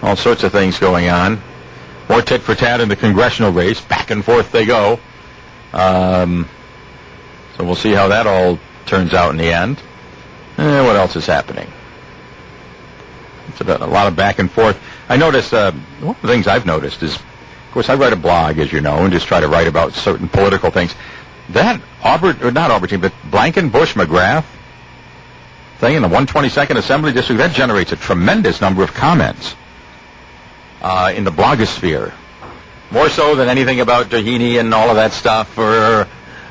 All sorts of things going on. More tit for tat in the congressional race. Back and forth they go. So we'll see how that all turns out in the end. What else is happening? It's a lot of back and forth. I noticed, one of the things I've noticed is, of course, I write a blog, as you know, and just try to write about certain political things. That Blankenbush-McGrath thing in the 122nd Assembly District, that generates a tremendous number of comments in the blogosphere. More so than anything about Doheny and all of that stuff, or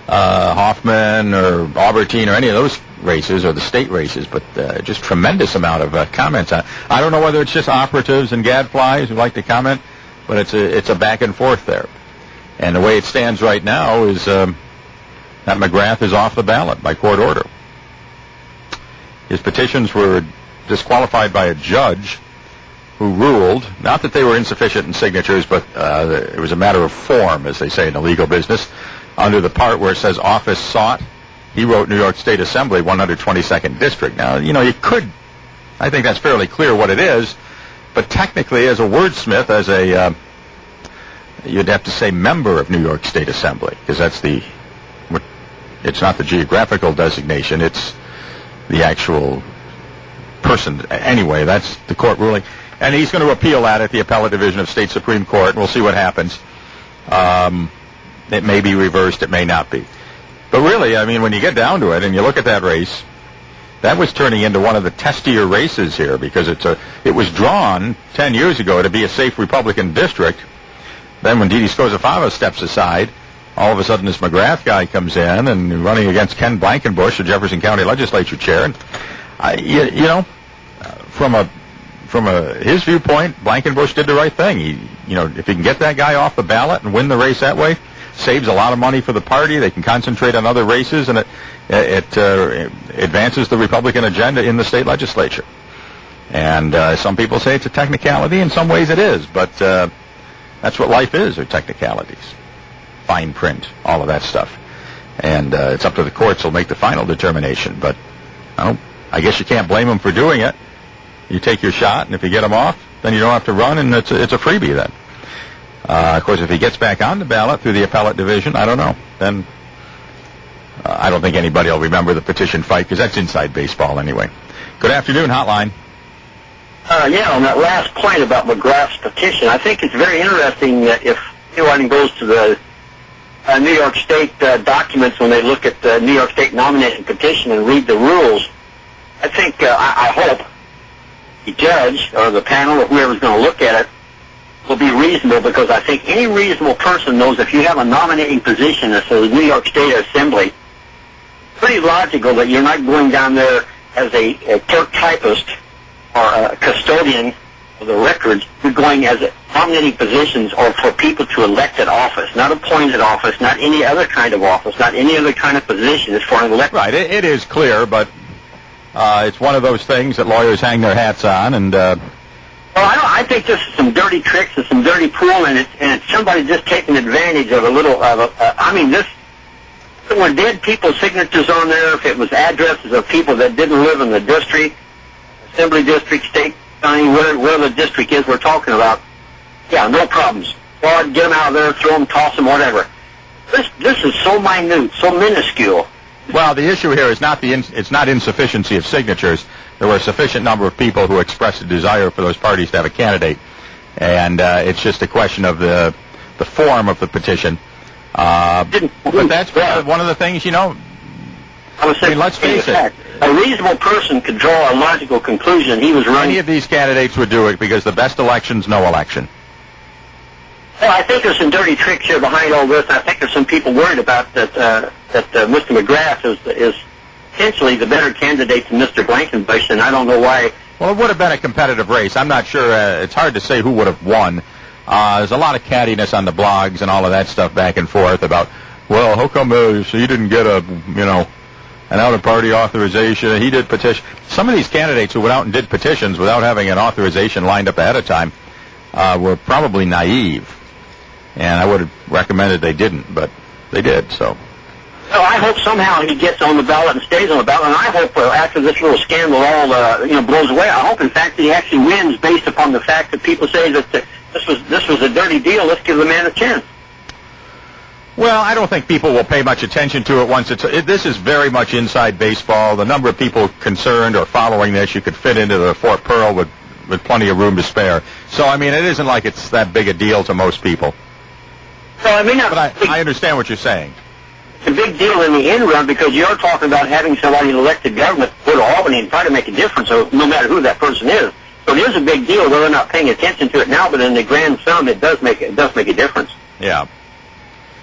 Hoffman or Albertine or any of those races or the state races, but just tremendous amount of comments. I don't know whether it's just operatives and gadflies who like to comment, but it's a back and forth there. And the way it stands right now is that McGrath is off the ballot by court order. His petitions were disqualified by a judge who ruled, not that they were insufficient in signatures, but it was a matter of form, as they say in the legal business. Under the part where it says office sought, he wrote New York State Assembly, 122nd District. Now, you could, I think that's fairly clear what it is, but technically as a wordsmith, as a, you'd have to say member of New York State Assembly, because that's it's not the geographical designation, it's the actual person. Anyway, that's the court ruling. And he's going to appeal that at the Appellate Division of State Supreme Court, and we'll see what happens. It may be reversed, it may not be. But really, I mean, when you get down to it and you look at that race, that was turning into one of the testier races here, because it was drawn 10 years ago to be a safe Republican district. Then when Dede Scozzafava steps aside, all of a sudden this McGrath guy comes in and running against Ken Blankenbush, the Jefferson County Legislature chair. And from his viewpoint, Blankenbush did the right thing. If he can get that guy off the ballot and win the race that way, saves a lot of money for the party. They can concentrate on other races, and it advances the Republican agenda in the state legislature. And some people say it's a technicality. In some ways it is, but that's what life is, are technicalities. Fine print, all of that stuff. And it's up to the courts who'll make the final determination. But I guess you can't blame them for doing it. You take your shot, and if you get them off, then you don't have to run, and it's a freebie then. Of course, if he gets back on the ballot through the appellate division, I don't know. Then I don't think anybody will remember the petition fight, because that's inside baseball anyway. Good afternoon, Hotline. On that last point about McGrath's petition, I think it's very interesting that if anyone goes to the New York State documents when they look at the New York State nomination petition and read the rules, I think, I hope the judge or the panel or whoever's going to look at it will be reasonable, because I think any reasonable person knows if you have a nominating position as the New York State Assembly, it's pretty logical that you're not going down there as a clerk typist or a custodian of the records. You're going as nominating positions or for people to elected office, not appointed office, not any other kind of office, not any other kind of position. It's for an elected. Right, it is clear, but it's one of those things that lawyers hang their hats on, and I think this is some dirty tricks and some dirty pool, and it's somebody just taking advantage of a little. When dead people's signatures on there, if it was addresses of people that didn't live in the district, assembly district, state, county, where the district is we're talking about, yeah, no problems. Well, get them out of there, throw them, toss them, whatever. This is so minute, so minuscule. Well, the issue here is it's not insufficiency of signatures. There were a sufficient number of people who expressed a desire for those parties to have a candidate, and it's just a question of the form of the petition. But that's one of the things, let's face it. A reasonable person could draw a logical conclusion. He was running. Any of these candidates would do it, because the best election's no election. Well, I think there's some dirty tricks here behind all this. I think there's some people worried about that Mr. McGrath is potentially the better candidate than Mr. Blankenbush, and I don't know why. Well, it would have been a competitive race. I'm not sure. It's hard to say who would have won. There's a lot of cattiness on the blogs and all of that stuff back and forth about, well, how come so you didn't get an out-of-party authorization? He did petition. Some of these candidates who went out and did petitions without having an authorization lined up ahead of time were probably naive. And I would have recommended they didn't, but they did, so. Well, I hope somehow he gets on the ballot and stays on the ballot, and I hope after this little scandal all blows away, I hope in fact that he actually wins based upon the fact that people say that this was a dirty deal. Let's give the man a chance. Well, I don't think people will pay much attention to it once this is very much inside baseball. The number of people concerned or following this, you could fit into the Fort Pearl with plenty of room to spare. So, I mean, it isn't like it's that big a deal to most people. Well, I mean, but I understand what you're saying. It's a big deal in the end run because you're talking about having somebody in elected government go to Albany and try to make a difference, so no matter who that person is. So it is a big deal. They're not paying attention to it now, but in the grand sum, it does make a difference. Yeah.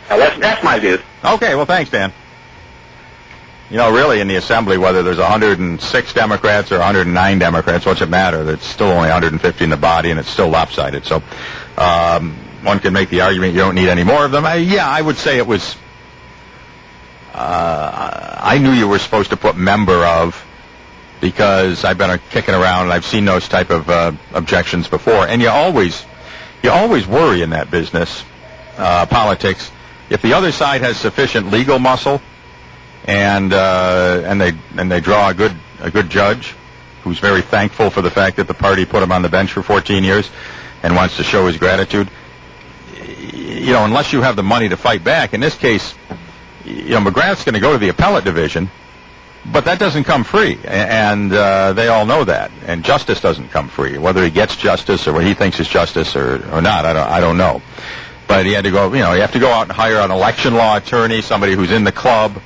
Now, that's my view. Okay, well, thanks, Dan. You know, really, in the Assembly, whether there's 106 Democrats or 109 Democrats, what's it matter? It's still only 150 in the body, and it's still lopsided. So one can make the argument you don't need any more of them. I would say it was... I knew you were supposed to put member of because I've been kicking around and I've seen those type of objections before. And you always worry in that business, politics, if the other side has sufficient legal muscle and they draw a good judge who's very thankful for the fact that the party put him on the bench for 14 years and wants to show his gratitude. You know, unless you have the money to fight back. In this case, you know, McGrath's going to go to the appellate division, but that doesn't come free, and they all know that. And justice doesn't come free. Whether he gets justice or what he thinks is justice or not, I don't know. But he had to go. You know, you have to go out and hire an election law attorney, somebody who's in the club,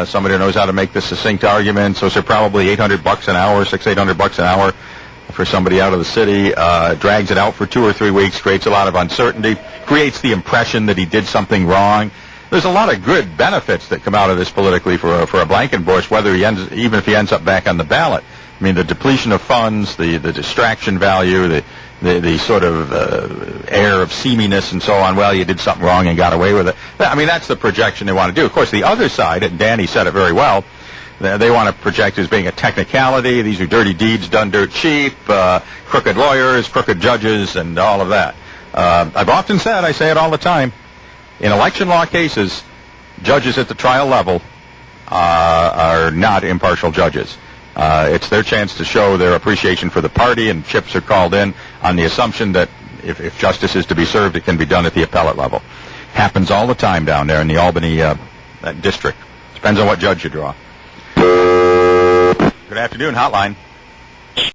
somebody who knows how to make the succinct arguments. Those are probably $800 an hour, $800 an hour for somebody out of the city. Drags it out for 2 or 3 weeks, creates a lot of uncertainty, creates the impression that he did something wrong. There's a lot of good benefits that come out of this politically for a Blankenbush, even if he ends up back on the ballot. I mean, the depletion of funds, the distraction value, the sort of air of seaminess and so on. Well, you did something wrong and got away with it. I mean, that's the projection they want to do. Of course, the other side, and Danny said it very well, they want to project as being a technicality. These are dirty deeds done dirt cheap, crooked lawyers, crooked judges, and all of that. I've often said, I say it all the time, in election law cases, judges at the trial level are not impartial judges. It's their chance to show their appreciation for the party, and chips are called in on the assumption that if justice is to be served, it can be done at the appellate level. Happens all the time down there in the Albany district. Depends on what judge you draw. Good afternoon, Hotline.